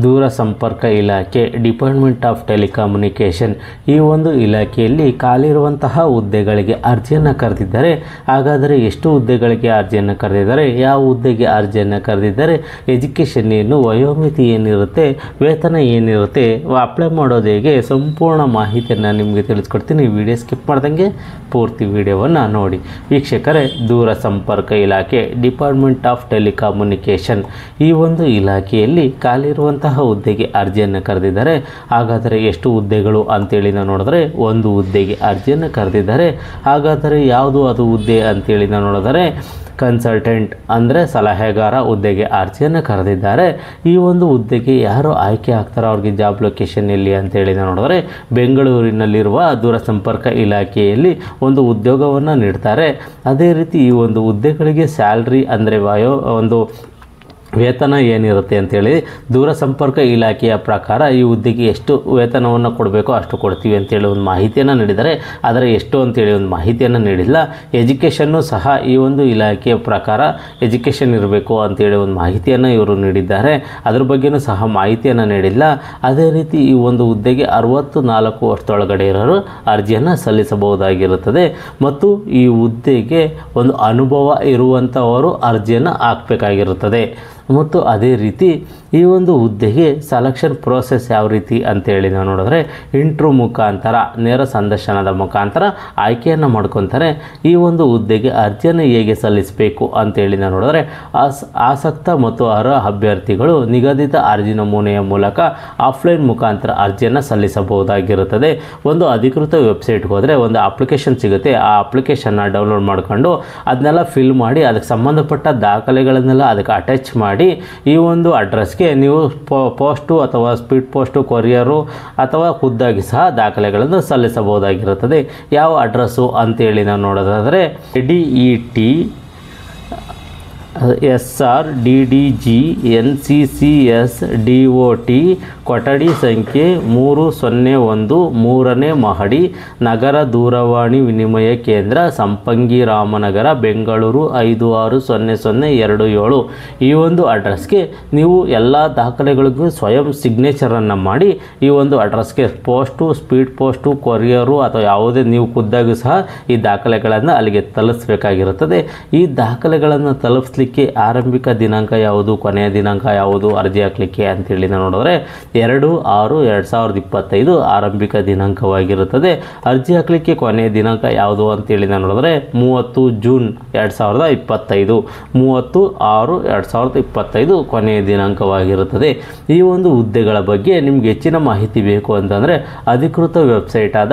ದೂರಸಂಪರ್ಕ ಇಲಾಖೆ department of telecommunication ಈ ಒಂದು ಇಲಾಖೆಯಲ್ಲಿ ಖಾಲಿರುವಂತಹ ಹುದ್ದೆಗಳಿಗೆ ಅರ್ಜಿಯನ್ನು ಕರೆದಿದ್ದಾರೆ. ಹಾಗಾದರೆ ಎಷ್ಟು ಹುದ್ದೆಗಳಿಗೆ ಅರ್ಜಿಯನ್ನು ಕರೆದಿದ್ದಾರೆ, ಯಾವ ಹುದ್ದೆಗೆ ಅರ್ಜಿಯನ್ನು ಕರೆದಿದ್ದಾರೆ, ಎಜುಕೇಷನ್ ಏನು, ವಯೋಮಿತಿ ಏನಿರುತ್ತೆ, ವೇತನ ಏನಿರುತ್ತೆ, ಅಪ್ಲೈ ಮಾಡೋದು ಹೇಗೆ, ಸಂಪೂರ್ಣ ಮಾಹಿತಿಯನ್ನು ನಿಮಗೆ ತಿಳಿಸ್ಕೊಡ್ತೀನಿ. ವಿಡಿಯೋ ಸ್ಕಿಪ್ ಮಾಡ್ದಂಗೆ ಪೂರ್ತಿ ವಿಡಿಯೋವನ್ನು ನೋಡಿ. ವೀಕ್ಷಕರೇ, ದೂರಸಂಪರ್ಕ ಇಲಾಖೆ ಡಿಪಾರ್ಟ್ಮೆಂಟ್ ಆಫ್ ಟೆಲಿಕಮ್ಯುನಿಕೇಷನ್ ಈ ಒಂದು ಇಲಾಖೆಯಲ್ಲಿ ಖಾಲಿರುವಂತಹ ಹುದ್ದೆಗೆ ಅರ್ಜಿಯನ್ನು ಕರೆದಿದ್ದಾರೆ. ಹಾಗಾದರೆ ಎಷ್ಟು ಹುದ್ದೆಗಳು ಅಂತೇಳಿ ನಾವು ನೋಡಿದ್ರೆ ಒಂದು ಹುದ್ದೆಗೆ ಅರ್ಜಿಯನ್ನು ಕರೆದಿದ್ದಾರೆ. ಹಾಗಾದರೆ ಯಾವುದು ಅದು ಹುದ್ದೆ ಅಂತೇಳಿ ನಾವು ನೋಡಿದರೆ ಕನ್ಸಲ್ಟೆಂಟ್ ಅಂದರೆ ಸಲಹೆಗಾರ ಹುದ್ದೆಗೆ ಅರ್ಜಿಯನ್ನು ಕರೆದಿದ್ದಾರೆ. ಈ ಒಂದು ಹುದ್ದೆಗೆ ಯಾರು ಆಯ್ಕೆ ಆಗ್ತಾರೋ ಅವ್ರಿಗೆ ಜಾಬ್ ಲೊಕೇಶನ್ ಎಲ್ಲಿ ಅಂತೇಳಿ ನಾವು ನೋಡಿದ್ರೆ ಬೆಂಗಳೂರಿನಲ್ಲಿರುವ ದೂರಸಂಪರ್ಕ ಇಲಾಖೆಯಲ್ಲಿ ಒಂದು ಉದ್ಯೋಗವನ್ನು ನೀಡ್ತಾರೆ. ಅದೇ ರೀತಿ ಈ ಒಂದು ಹುದ್ದೆಗಳಿಗೆ ಸ್ಯಾಲ್ರಿ ಅಂದರೆ ಒಂದು ವೇತನ ಏನಿರುತ್ತೆ ಅಂಥೇಳಿ ದೂರಸಂಪರ್ಕ ಇಲಾಖೆಯ ಪ್ರಕಾರ ಈ ಹುದ್ದೆಗೆ ಎಷ್ಟು ವೇತನವನ್ನು ಕೊಡಬೇಕೋ ಅಷ್ಟು ಕೊಡ್ತೀವಿ ಅಂತೇಳಿ ಒಂದು ಮಾಹಿತಿಯನ್ನು ನೀಡಿದ್ದಾರೆ. ಆದರೆ ಎಷ್ಟು ಅಂತೇಳಿ ಒಂದು ಮಾಹಿತಿಯನ್ನು ನೀಡಿಲ್ಲ. ಎಜುಕೇಷನ್ನು ಸಹ ಈ ಒಂದು ಇಲಾಖೆಯ ಪ್ರಕಾರ ಎಜುಕೇಷನ್ ಇರಬೇಕು ಅಂತೇಳಿ ಒಂದು ಮಾಹಿತಿಯನ್ನು ಇವರು ನೀಡಿದ್ದಾರೆ. ಅದ್ರ ಬಗ್ಗೆಯೂ ಸಹ ಮಾಹಿತಿಯನ್ನು ನೀಡಿಲ್ಲ. ಅದೇ ರೀತಿ ಈ ಒಂದು ಹುದ್ದೆಗೆ 64 ವರ್ಷದೊಳಗಡೆ ಇರೋರು ಅರ್ಜಿಯನ್ನು ಸಲ್ಲಿಸಬಹುದಾಗಿರುತ್ತದೆ ಮತ್ತು ಈ ಹುದ್ದೆಗೆ ಒಂದು ಅನುಭವ ಇರುವಂಥವರು ಅರ್ಜಿಯನ್ನು ಹಾಕಬೇಕಾಗಿರುತ್ತದೆ. ಮತ್ತು ಅದೇ ರೀತಿ ಈ ಒಂದು ಹುದ್ದೆಗೆ ಸೆಲೆಕ್ಷನ್ ಪ್ರೋಸೆಸ್ ಯಾವ ರೀತಿ ಅಂತೇಳಿ ನಾವು ನೋಡಿದ್ರೆ ಇಂಟ್ರ್ಯೂ ಮುಖಾಂತರ ನೇರ ಸಂದರ್ಶನದ ಮುಖಾಂತರ ಆಯ್ಕೆಯನ್ನು ಮಾಡ್ಕೊತಾರೆ. ಈ ಒಂದು ಹುದ್ದೆಗೆ ಅರ್ಜಿಯನ್ನು ಹೇಗೆ ಸಲ್ಲಿಸಬೇಕು ಅಂತೇಳಿ ನಾವು ನೋಡಿದ್ರೆ ಆಸಕ್ತ ಮತ್ತು ಅರ್ಹ ಅಭ್ಯರ್ಥಿಗಳು ನಿಗದಿತ ಅರ್ಜಿ ನಮೂನೆಯ ಮೂಲಕ ಆಫ್ಲೈನ್ ಮುಖಾಂತರ ಅರ್ಜಿಯನ್ನು ಸಲ್ಲಿಸಬಹುದಾಗಿರುತ್ತದೆ. ಒಂದು ಅಧಿಕೃತ ವೆಬ್ಸೈಟ್ಗೆ ಹೋದರೆ ಒಂದು ಅಪ್ಲಿಕೇಶನ್ ಸಿಗುತ್ತೆ. ಆ ಅಪ್ಲಿಕೇಶನ್ನ ಡೌನ್ಲೋಡ್ ಮಾಡಿಕೊಂಡು ಅದನ್ನೆಲ್ಲ ಫಿಲ್ ಮಾಡಿ ಅದಕ್ಕೆ ಸಂಬಂಧಪಟ್ಟ ದಾಖಲೆಗಳನ್ನೆಲ್ಲ ಅದಕ್ಕೆ ಅಟ್ಯಾಚ್ ಮಾಡಿ ಈ ಒಂದು ಅಡ್ರೆಸ್ಗೆ ನೀವು ಪೋಸ್ಟು ಅಥವಾ ಸ್ಪೀಡ್ ಪೋಸ್ಟು, ಕೊರಿಯರು ಅಥವಾ ಖುದ್ದಾಗಿ ಸಹ ದಾಖಲೆಗಳನ್ನು ಸಲ್ಲಿಸಬಹುದಾಗಿರುತ್ತದೆ. ಯಾವ ಅಡ್ರೆಸ್ಸು ಅಂತೇಳಿ ನಾವು ನೋಡೋದಾದರೆ DET SRDDG NCCS DOT ಕೊಠಡಿ ಸಂಖ್ಯೆ 301 3ನೇ ಮಹಡಿ, ನಗರ ದೂರವಾಣಿ ವಿನಿಮಯ ಕೇಂದ್ರ, ಸಂಪಂಗಿ ರಾಮನಗರ, ಬೆಂಗಳೂರು 560027. ಈ ಒಂದು ಅಡ್ರೆಸ್ಗೆ ನೀವು ಎಲ್ಲ ದಾಖಲೆಗಳಿಗೂ ಸ್ವಯಂ ಸಿಗ್ನೇಚರನ್ನು ಮಾಡಿ ಈ ಒಂದು ಅಡ್ರೆಸ್ಗೆ ಪೋಸ್ಟು, ಸ್ಪೀಡ್ ಪೋಸ್ಟು, ಕೊರಿಯರು ಅಥವಾ ಯಾವುದೇ ನೀವು ಖುದ್ದಾಗಿ ಸಹ ಈ ದಾಖಲೆಗಳನ್ನು ಅಲ್ಲಿಗೆ ತಲುಪಿಸಬೇಕಾಗಿರುತ್ತದೆ. ಈ ದಾಖಲೆಗಳನ್ನು ತಲುಪಿಸಲಿಕ್ಕೆ ಆರಂಭಿಕ ದಿನಾಂಕ ಯಾವುದು, ಕೊನೆಯ ದಿನಾಂಕ ಯಾವುದು ಅರ್ಜಿ ಹಾಕಲಿಕ್ಕೆ ಅಂತೇಳಿ ನಾವು ನೋಡಿದ್ರೆ 2/6/2025 ಆರಂಭಿಕ ದಿನಾಂಕವಾಗಿರುತ್ತದೆ. ಅರ್ಜಿ ಹಾಕಲಿಕ್ಕೆ ಕೊನೆಯ ದಿನಾಂಕ ಯಾವುದು ಅಂತೇಳಿ ನಾವು ನೋಡಿದ್ರೆ 30 ಜೂನ್ 2025, 30/6/2025 ಕೊನೆಯ ದಿನಾಂಕವಾಗಿರುತ್ತದೆ. ಈ ಒಂದು ಹುದ್ದೆಗಳ ಬಗ್ಗೆ ನಿಮ್ಗೆ ಹೆಚ್ಚಿನ ಮಾಹಿತಿ ಬೇಕು ಅಂತಂದರೆ ಅಧಿಕೃತ ವೆಬ್ಸೈಟ್ ಆದ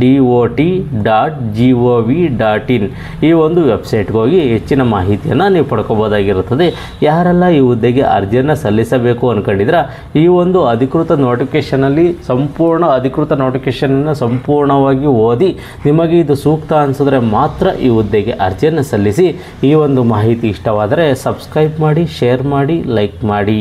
DOT.gov.in ಈ ಒಂದು ವೆಬ್ಸೈಟ್ಗೆ ಹೋಗಿ ಹೆಚ್ಚಿನ ಮಾಹಿತಿಯನ್ನು ನೀವು ಪಡ್ಕೋಬೋದಾಗಿರುತ್ತದೆ. ಯಾರೆಲ್ಲ ಈ ಹುದ್ದೆಗೆ ಅರ್ಜಿಯನ್ನು ಸಲ್ಲಿಸಬೇಕು ಅಂದ್ಕೊಂಡಿದ್ರೆ ಈ ಒಂದು ಅಧಿಕೃತ ನೋಟಿಫಿಕೇಷನಲ್ಲಿ ಅಧಿಕೃತ ನೋಟಿಫಿಕೇಷನನ್ನು ಸಂಪೂರ್ಣವಾಗಿ ಓದಿ ನಿಮಗೆ ಇದು ಸೂಕ್ತ ಅನಿಸಿದ್ರೆ ಮಾತ್ರ ಈ ಹುದ್ದೆಗೆ ಅರ್ಜಿಯನ್ನು ಸಲ್ಲಿಸಿ. ಈ ಒಂದು ಮಾಹಿತಿ ಇಷ್ಟವಾದರೆ ಸಬ್ಸ್ಕ್ರೈಬ್ ಮಾಡಿ, ಶೇರ್ ಮಾಡಿ, ಲೈಕ್ ಮಾಡಿ.